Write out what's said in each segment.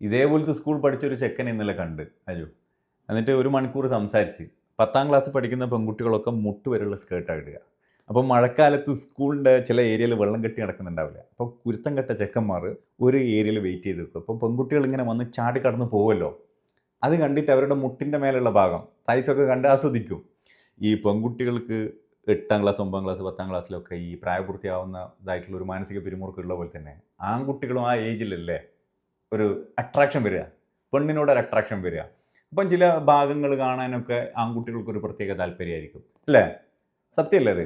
ഇതേപോലത്തെ സ്കൂൾ പഠിച്ചൊരു ചെക്കൻ ഇന്നലെ കണ്ട് അജു. എന്നിട്ട് 1 മണിക്കൂർ സംസാരിച്ച് 10ാം ക്ലാസ് പഠിക്കുന്ന പെൺകുട്ടികളൊക്കെ മുട്ട് വരെയുള്ള സ്കേർട്ടാണ് ഇടുക. അപ്പോൾ മഴക്കാലത്ത് സ്കൂളിൻ്റെ ചില ഏരിയയിൽ വെള്ളം കെട്ടി നടക്കുന്നുണ്ടാവില്ല. അപ്പോൾ കുരുത്തം കെട്ട ചെക്കന്മാർ ഒരു ഏരിയയിൽ വെയിറ്റ് ചെയ്ത് നിൽക്കും. അപ്പോൾ പെൺകുട്ടികൾ ഇങ്ങനെ വന്ന് ചാടി കടന്ന് പോകുമല്ലോ. അത് കണ്ടിട്ട് അവരുടെ മുട്ടിൻ്റെ മേലുള്ള ഭാഗം തൈസൊക്കെ കണ്ട് ആസ്വദിക്കും. ഈ പെൺകുട്ടികൾക്ക് 8ാം ക്ലാസ് 9ാം ക്ലാസ് 10ാം ക്ലാസ്സിലൊക്കെ ഈ പ്രായപൂർത്തിയാവുന്നതായിട്ടുള്ള ഒരു മാനസിക പിരിമുറുക്കമുള്ള പോലെ തന്നെ ആൺകുട്ടികളും ആ ഏജിലല്ലേ ഒരു അട്രാക്ഷൻ വരിക, പെണ്ണിനോടൊരു അട്രാക്ഷൻ വരിക. അപ്പം ചില ഭാഗങ്ങൾ കാണാനൊക്കെ ആൺകുട്ടികൾക്കൊരു പ്രത്യേക താല്പര്യമായിരിക്കും അല്ലേ? സത്യമല്ലേ അത്?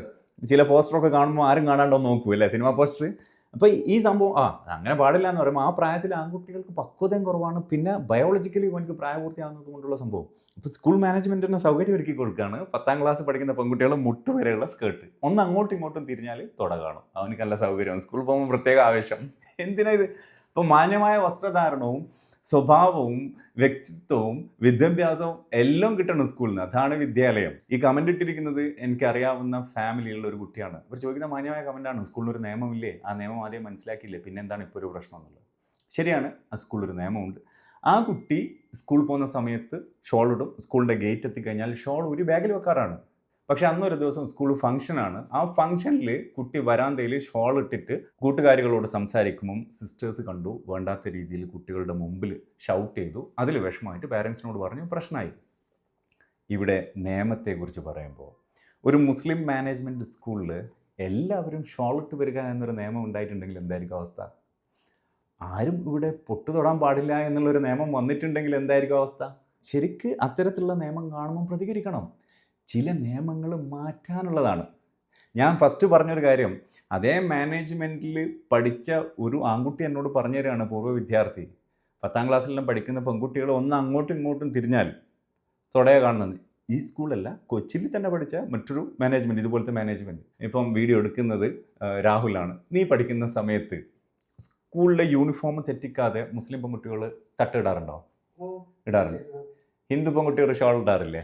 ചില പോസ്റ്ററൊക്കെ കാണുമ്പോൾ ആരും കാണാണ്ടോ നോക്കൂ അല്ലേ, സിനിമ പോസ്റ്റർ. അപ്പോൾ ഈ സംഭവം അങ്ങനെ പാടില്ല എന്ന് പറയുമ്പോൾ ആ പ്രായത്തിൽ ആൺകുട്ടികൾക്ക് പക്വതയും കുറവാണ്, പിന്നെ ബയോളജിക്കലി എനിക്ക് പ്രായപൂർത്തിയാകുന്നത് കൊണ്ടുള്ള സംഭവം. ഇപ്പോൾ സ്കൂൾ മാനേജ്മെൻറ്റിന് സൗകര്യം ഒരുക്കി കൊടുക്കുകയാണ്. 10ാം ക്ലാസ് പഠിക്കുന്ന പെൺകുട്ടികൾ മുട്ട് വരെയുള്ള സ്കേർട്ട്, ഒന്ന് അങ്ങോട്ടും ഇങ്ങോട്ടും തിരിഞ്ഞാൽ തുട കാണും. അവനക്ക് നല്ല സൗകര്യമാണ്, സ്കൂളിൽ പോകുമ്പോൾ പ്രത്യേക ആവേശം. എന്തിനാ ഇത്? അപ്പോൾ മാന്യമായ വസ്ത്രധാരണവും സ്വഭാവവും വ്യക്തിത്വവും വിദ്യാഭ്യാസവും എല്ലാം കിട്ടണം സ്കൂളിൽ നിന്ന്. അതാണ് വിദ്യാലയം. ഈ കമൻ്റ് ഇട്ടിരിക്കുന്നത് എനിക്കറിയാവുന്ന ഫാമിലിയുള്ള ഒരു കുട്ടിയാണ്. അവർ ചോദിക്കുന്ന മാന്യമായ കമൻ്റാണ്. സ്കൂളിലൊരു നിയമമില്ലേ? ആ നിയമം ആദ്യം മനസ്സിലാക്കിയില്ലേ, പിന്നെന്താണ് ഇപ്പോൾ ഒരു പ്രശ്നം എന്നുള്ളത്. ശരിയാണ്, ആ സ്കൂളിലൊരു നിയമമുണ്ട്. ആ കുട്ടി സ്കൂളിൽ പോകുന്ന സമയത്ത് ഷോൾ ഇടും. സ്കൂളിൻ്റെ ഗേറ്റ് എത്തിക്കഴിഞ്ഞാൽ ഷോൾ ഒരു ബാഗിൽ വെക്കാറാണ്. പക്ഷെ അന്നൊരു ദിവസം സ്കൂൾ ഫംഗ്ഷനാണ്. ആ ഫംഗ്ഷനിൽ കുട്ടി വരാന്തയിൽ ഷോൾ ഇട്ടിട്ട് കൂട്ടുകാരികളോട് സംസാരിക്കുമ്പം സിസ്റ്റേഴ്സ് കണ്ടു, വേണ്ടാത്ത രീതിയിൽ കുട്ടികളുടെ മുമ്പിൽ ഷൗട്ട് ചെയ്തു. അതിൽ വിഷമമായിട്ട് പാരൻസിനോട് പറഞ്ഞു, പ്രശ്നമായി. ഇവിടെ നിയമത്തെക്കുറിച്ച് പറയുമ്പോൾ ഒരു മുസ്ലിം മാനേജ്മെൻറ്റ് സ്കൂളിൽ എല്ലാവരും ഷോൾ ഇട്ട് വരിക എന്നൊരു നിയമം ഉണ്ടായിട്ടുണ്ടെങ്കിൽ എന്തായിരിക്കും അവസ്ഥ? ആരും ഇവിടെ പൊട്ടു തൊടാൻ പാടില്ല എന്നുള്ളൊരു നിയമം വന്നിട്ടുണ്ടെങ്കിൽ എന്തായിരിക്കും അവസ്ഥ? ശരിക്ക് അത്തരത്തിലുള്ള നിയമം കാണുമ്പോൾ പ്രതികരിക്കണം. ചില നിയമങ്ങൾ മാറ്റാനുള്ളതാണ്. ഞാൻ ഫസ്റ്റ് പറഞ്ഞൊരു കാര്യം, അതേ മാനേജ്മെൻറ്റിൽ പഠിച്ച ഒരു ആൺകുട്ടി എന്നോട് പറഞ്ഞു തരികയാണ്, പൂർവ്വ വിദ്യാർത്ഥി. 10ാം ക്ലാസ്സിലെല്ലാം പഠിക്കുന്ന പെൺകുട്ടികൾ ഒന്ന് അങ്ങോട്ടും ഇങ്ങോട്ടും തിരിഞ്ഞാൽ തുടയെ കാണുന്നത്. ഈ സ്കൂളല്ല, കൊച്ചിയിൽ തന്നെ പഠിച്ച മറ്റൊരു മാനേജ്മെൻറ്റ്, ഇതുപോലത്തെ മാനേജ്മെൻറ്റ്. ഇപ്പം വീഡിയോ എടുക്കുന്നത് രാഹുലാണ്. നീ പഠിക്കുന്ന സമയത്ത് സ്കൂളിലെ യൂണിഫോം തെറ്റിക്കാതെ മുസ്ലിം പെൺകുട്ടികൾ തട്ടിടാറുണ്ടോ? ഇടാറുണ്ട്. ഹിന്ദു പെൺകുട്ടികൾ ഷോൾ ഇടാറില്ലേ?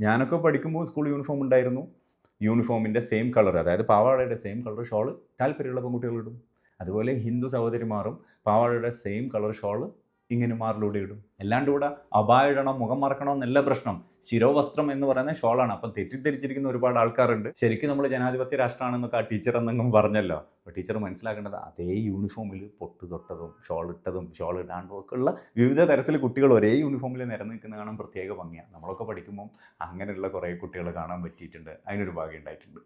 ഞാനൊക്കെ പഠിക്കുമ്പോൾ സ്കൂൾ യൂണിഫോം ഉണ്ടായിരുന്നു. യൂണിഫോമിൻ്റെ സെയിം കളർ, അതായത് പാവാടയുടെ സെയിം കളർ ഷോള് താല്പര്യമുള്ള പെൺകുട്ടികൾ ഇടും. അതുപോലെ ഹിന്ദു സഹോദരിമാരും പാവാടയുടെ സെയിം കളർ ഷോള് ഇങ്ങനെ മാറിലൂടെ ഇടും. അല്ലാണ്ട് കൂടെ അബായ ഇടണം, മുഖം മറക്കണം എന്നല്ല പ്രശ്നം. ശിരോവസ്ത്രം എന്ന് പറയുന്നത് ഷോളാണ്. അപ്പം തെറ്റിദ്ധരിച്ചിരിക്കുന്ന ഒരുപാട് ആൾക്കാരുണ്ട്. ശരിക്കും നമ്മൾ ജനാധിപത്യ രാഷ്ട്രമാണെന്നൊക്കെ ആ ടീച്ചർ എന്തെങ്കിലും പറഞ്ഞല്ലോ. അപ്പോൾ ടീച്ചർ മനസ്സിലാക്കേണ്ടത് അതേ യൂണിഫോമിൽ പൊട്ട് തൊട്ടതും ഷോൾ ഇട്ടതും ഷോൾ ഇടാണ്ടും ഒക്കെ ഉള്ള വിവിധ തരത്തിൽ കുട്ടികൾ ഒരേ യൂണിഫോമിൽ നിരന്ന് നിൽക്കുന്ന കാണാൻ പ്രത്യേക ഭംഗിയാണ്. നമ്മളൊക്കെ പഠിക്കുമ്പം അങ്ങനെയുള്ള കുറേ കുട്ടികൾ കാണാൻ പറ്റിയിട്ടുണ്ട്. അതിനൊരു ഭാഗ്യം ഉണ്ടായിട്ടുണ്ട്.